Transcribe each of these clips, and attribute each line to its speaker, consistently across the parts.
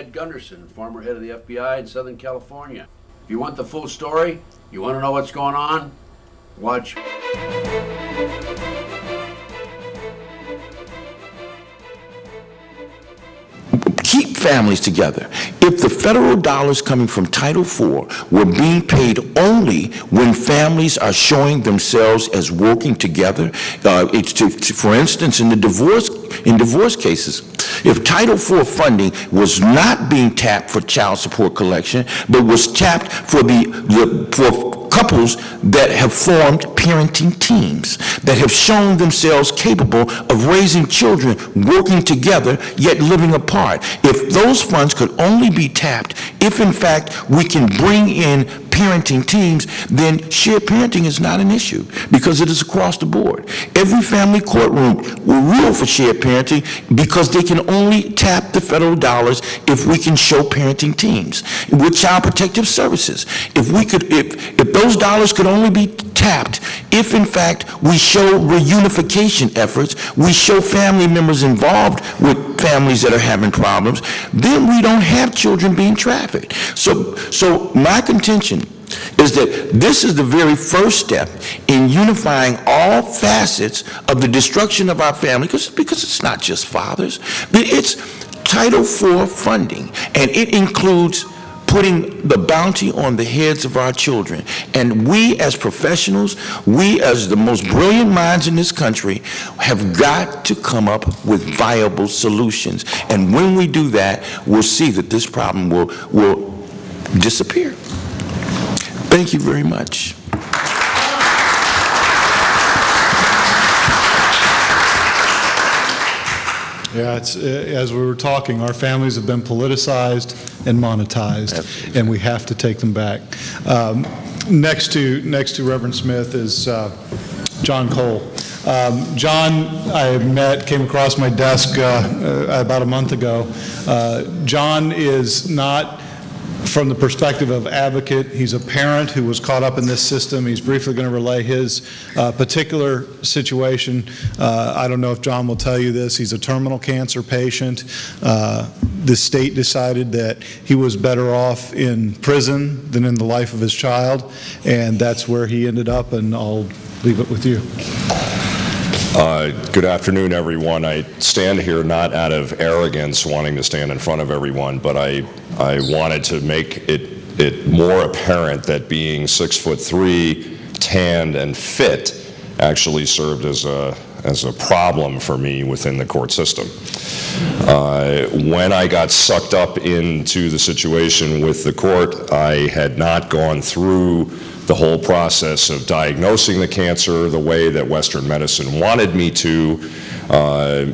Speaker 1: Ed Gunderson, former head of the FBI in Southern California. If you want the full story, you want to know what's going on, watch.
Speaker 2: Keep families together. If the federal dollars coming from Title IV were being paid only when families are showing themselves as working together, for instance, in divorce cases, if Title IV funding was not being tapped for child support collection, but was tapped for for couples that have formed parenting teams, that have shown themselves capable of raising children, working together, yet living apart. If those funds could only be tapped, if in fact we can bring in parenting teams, then shared parenting is not an issue because it is across the board. Every family courtroom will rule for shared parenting because they can only tap the federal dollars if we can show parenting teams with child protective services. If those dollars could only be tapped if in fact we show reunification efforts, we show family members involved with families that are having problems, then we don't have children being trafficked. So my contention is that this is the very first step in unifying all facets of the destruction of our family, because it's not just fathers, but it's Title IV funding, and it includes putting the bounty on the heads of our children. And we as professionals, we as the most brilliant minds in this country, have got to come up with viable solutions. And when we do that, we'll see that this problem will disappear. Thank you very much.
Speaker 3: Yeah, it's, as we were talking, our families have been politicized and monetized. Absolutely. And we have to take them back. Next to Reverend Smith is John Cole. John, I came across my desk about a month ago. John is not from the perspective of advocate. He's a parent who was caught up in this system. He's briefly going to relay his particular situation. I don't know if John will tell you this. He's a terminal cancer patient. The state decided that he was better off in prison than in the life of his child, and that's where he ended up, and I'll leave it with you.
Speaker 4: Good afternoon, everyone. I stand here not out of arrogance, wanting to stand in front of everyone, but I wanted to make it more apparent that being 6'3", tanned, and fit actually served as a problem for me within the court system. When I got sucked up into the situation with the court, I had not gone through the whole process of diagnosing the cancer the way that Western medicine wanted me to,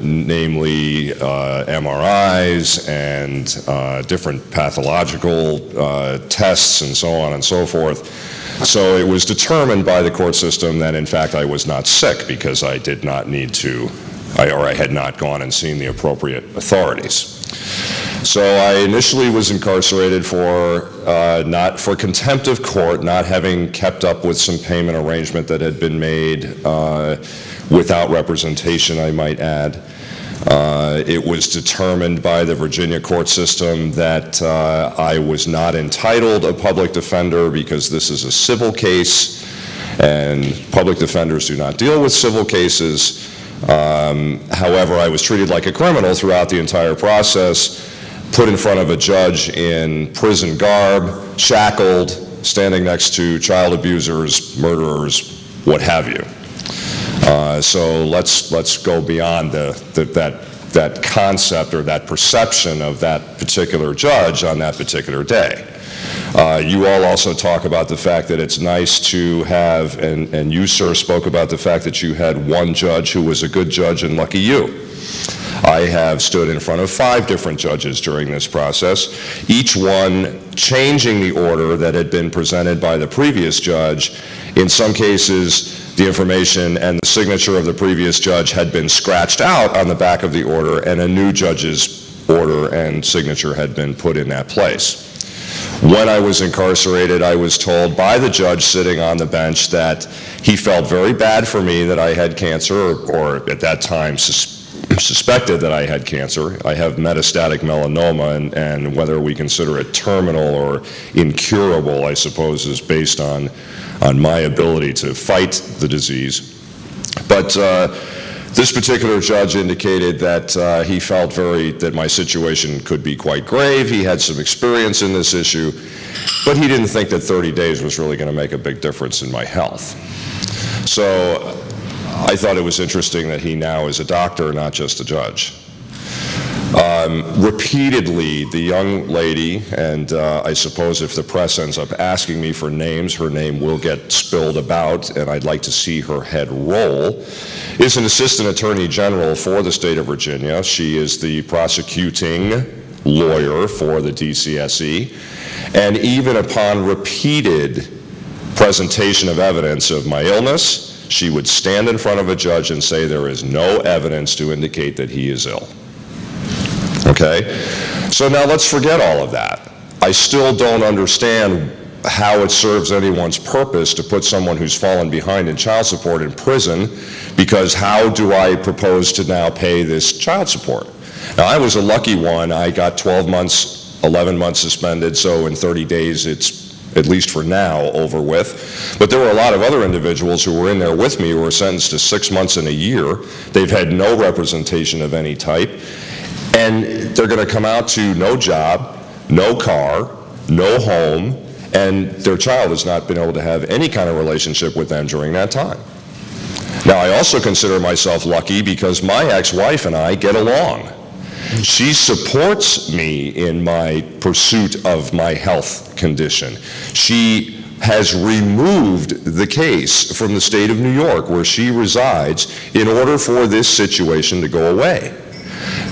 Speaker 4: namely MRIs and different pathological tests and so on and so forth. So it was determined by the court system that in fact I was not sick because I did not need to, or I had not gone and seen the appropriate authorities. So I initially was incarcerated for contempt of court, not having kept up with some payment arrangement that had been made without representation, I might add. It was determined by the Virginia court system that I was not entitled a public defender because this is a civil case, and public defenders do not deal with civil cases. However, I was treated like a criminal throughout the entire process, put in front of a judge in prison garb, shackled, standing next to child abusers, murderers, what have you. So let's go beyond that concept or that perception of that particular judge on that particular day. You all also talk about the fact that it's nice to have, and you, sir, spoke about the fact that you had one judge who was a good judge, and lucky you. I have stood in front of 5 different judges during this process, each one changing the order that had been presented by the previous judge. In some cases, the information and the signature of the previous judge had been scratched out on the back of the order, and a new judge's order and signature had been put in that place. When I was incarcerated, I was told by the judge sitting on the bench that he felt very bad for me that I had cancer, or at that time suspected that I had cancer. I have metastatic melanoma, and whether we consider it terminal or incurable, I suppose, is based on my ability to fight the disease. But this particular judge indicated that he felt that my situation could be quite grave. He had some experience in this issue, but he didn't think that 30 days was really going to make a big difference in my health. So I thought it was interesting that he now is a doctor, not just a judge. Repeatedly, the young lady, and I suppose if the press ends up asking me for names, her name will get spilled about, and I'd like to see her head roll, is an assistant attorney general for the state of Virginia. She is the prosecuting lawyer for the DCSE, and even upon repeated presentation of evidence of my illness, she would stand in front of a judge and say there is no evidence to indicate that he is ill. Okay? So now let's forget all of that. I still don't understand how it serves anyone's purpose to put someone who's fallen behind in child support in prison, because how do I propose to now pay this child support? Now, I was a lucky one. I got 12 months, 11 months suspended, so in 30 days it's, at least for now, over with. But there were a lot of other individuals who were in there with me who were sentenced to 6 months and a year. They've had no representation of any type. And they're going to come out to no job, no car, no home, and their child has not been able to have any kind of relationship with them during that time. Now, I also consider myself lucky because my ex-wife and I get along. She supports me in my pursuit of my health condition. She has removed the case from the state of New York, where she resides, in order for this situation to go away.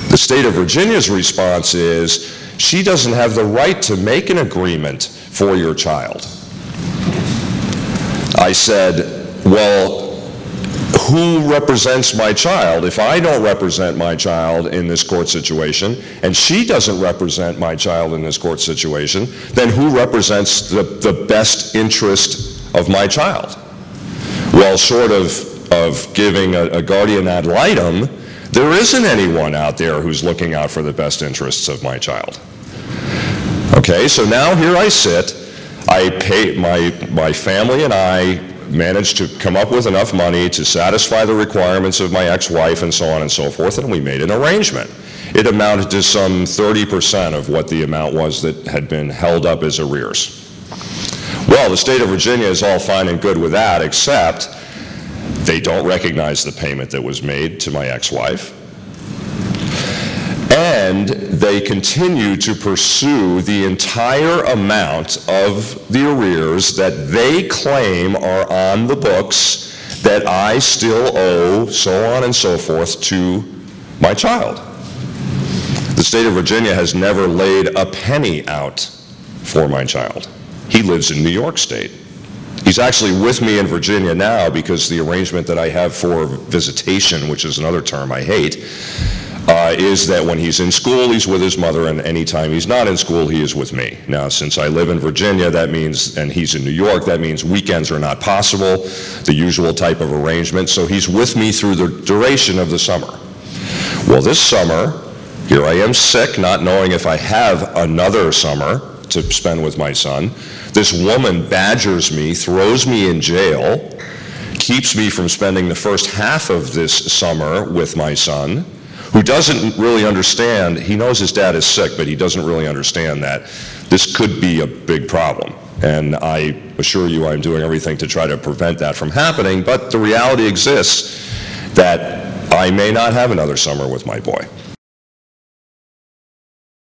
Speaker 4: The state of Virginia's response is, she doesn't have the right to make an agreement for your child. I said, well, who represents my child? If I don't represent my child in this court situation, and she doesn't represent my child in this court situation, then who represents the best interest of my child? Well, short of giving a guardian ad litem, there isn't anyone out there who's looking out for the best interests of my child. Okay, so now here I sit. I pay, my family and I managed to come up with enough money to satisfy the requirements of my ex-wife and so on and so forth, and we made an arrangement. It amounted to some 30% of what the amount was that had been held up as arrears. Well, the state of Virginia is all fine and good with that, except they don't recognize the payment that was made to my ex-wife, and they continue to pursue the entire amount of the arrears that they claim are on the books that I still owe, so on and so forth, to my child. The state of Virginia has never laid a penny out for my child. He lives in New York State. He's actually with me in Virginia now because the arrangement that I have for visitation, which is another term I hate, is that when he's in school, he's with his mother, and anytime he's not in school, he is with me. Now, since I live in Virginia, that means, and he's in New York, that means weekends are not possible, the usual type of arrangement, so he's with me through the duration of the summer. Well, this summer, here I am sick, not knowing if I have another summer to spend with my son. This woman badgers me, throws me in jail, keeps me from spending the first half of this summer with my son, who doesn't really understand. He knows his dad is sick, but he doesn't really understand that this could be a big problem. And I assure you I'm doing everything to try to prevent that from happening, but the reality exists that I may not have another summer with my boy.